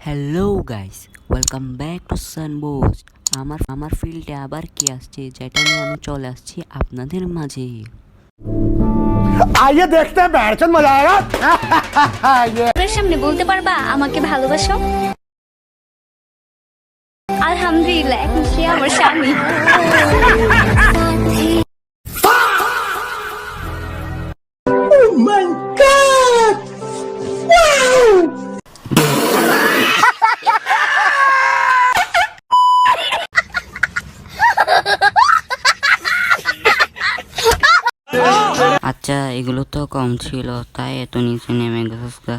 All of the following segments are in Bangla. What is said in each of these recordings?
Hello guys, welcome back to Sunboost. আমার ফিল্ডে আবার কি আসছে যেটা নিয়ে আমি চলে আসছি আপনাদের মাঝে। आइए देखते हैं बैठचंद मजा आएगा। আপনার সামনে বলতে পারবা আমাকে ভালোবাসো? আলহামদুলিল্লাহ, এখন সে আমার স্বামী। আচ্ছা, এগুলো তো কম ছিল, তাই এত নিচে নেমে গেছস গা।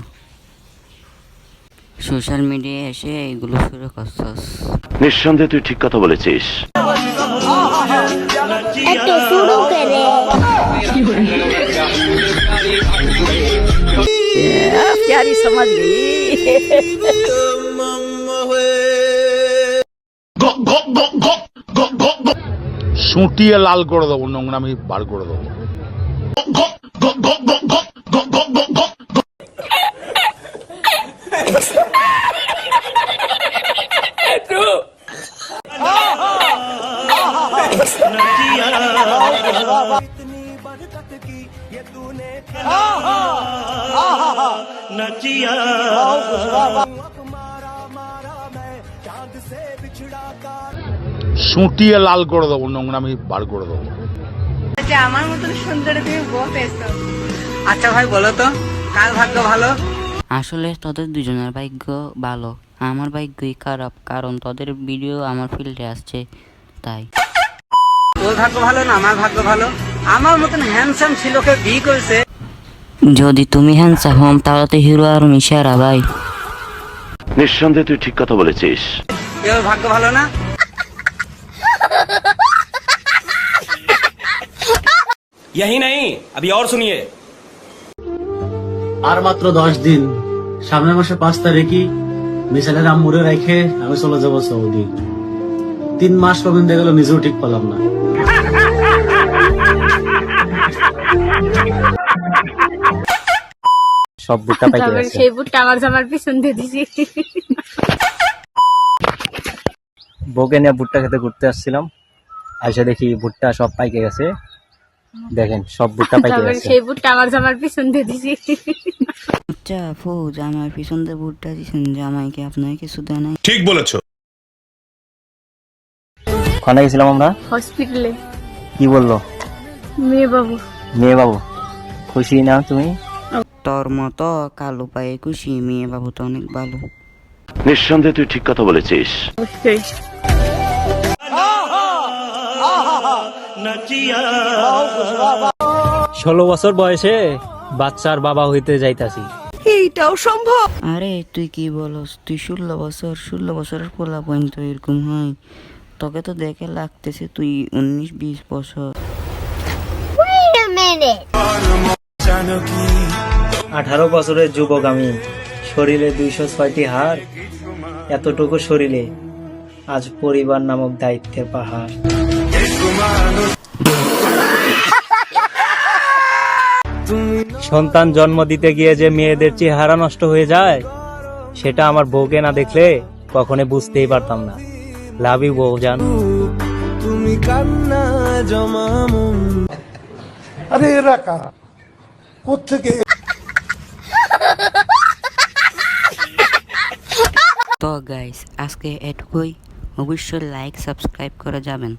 সোশ্যাল মিডিয়ায় এসে এগুলো শুরু করছস। নিঃসন্দেহে তুই ঠিক কথা বলেছিস। একটু শুরু করে प्यारी समझ गई। সুটিয়ে লাল করে দেবো, নোংরামি বার করে দেবো। সুটিয়ে লাল করে দেবো, নোংরামি বার করে দেবো। আমার মতন সুন্দর তুমি বউ পেয়েছো। আচ্ছা ভাই, বলো তো কার ভাগ্য ভালো? আসলে তোদের দুজনের ভাগ্য ভালো, আমার ভাগ্যই খারাপ, কারণ তোদের ভিডিও আমার ফিল্ডে আসছে তাই। তোর ভাগ্য ভালো না আমার ভাগ্য ভালো? আমার মতন হ্যান্ডসাম ছেলেকে বিয়ে করেছে। যদি তুমি হ্যান্ডসাম হম তাহলে তো হিরো আর মিশারা ভাই। নিঃসন্দেহে তুই ঠিক কথা বলেছিস। এর ভাগ্য ভালো না? यही नहीं, अभी और सुनिए। আর মাত্র 10 দিন, সামনের মাসে 5 তারিখই মিসাইলের আম্মুরে রেখে আমি চলে যাবো সৌদি। 3 মাস কখন দিয়ে গেল নিজেও ঠিক পেলাম না। সব বুটটা পাইকে গেছে। সেই বুটটা আমার জামার পিছন দিয়ে দিছি। বউকে নিয়ে ভুট্টা খেতে ঘুরতে আসছিলাম, আইসা দেখি ভুট্টা সব পাইকে গেছে। দেখেন সব ভুট্টা পাইকে গেছে। সেই বুটটা আমার জামার পিছন দিয়ে দিছি। আচ্ছা ফৌজ, আমার পিছন দিয়ে বুটটা দিচ্ছেন, জামাইকে আপনাকে কিছু দেয় নাই? ठीक बोलेছো। ওখানে গেছিলাম আমরা। হসপিটালে কি বললো? মেয়ে বাবু। মেয়ে বাবু খুশি না তুমি? তোর মতো কালো পায়ে খুশি, মেয়ে বাবু তো অনেক ভালো। নিঃসন্দেহে তুই ঠিক কথা বলেছিস। অবশ্যই। 16 বছর বয়সে বাচ্চার বাবা হইতে যাইতাছি। এইটাও সম্ভব? আরে তুই কি বলস? তুই 16 বছরের পোলা পয়েন্ট তো এরকম হয়? তোকে তো দেখে লাগতেছে তুই 19-20 বছর। 18 বছরের যুবক আমি, শরীরে 206টি হাড়, এতটুকু শরীরে আজ পরিবার নামক দায়িত্বের পাহাড়। সন্তান জন্ম দিতে গিয়ে যে মেয়েদের চেহারা নষ্ট হয়ে যায়, সেটা আমার বউকে না দেখলে কখনো বুঝতেই পারতাম না। লাভ ইউ বউজান। তুমি কান্না জমামু। আরে এরা কারা? কোত্থেকে? তো গাইস, আজকে এটুকুই। অবশ্যই লাইক সাবস্ক্রাইব করে যাবেন।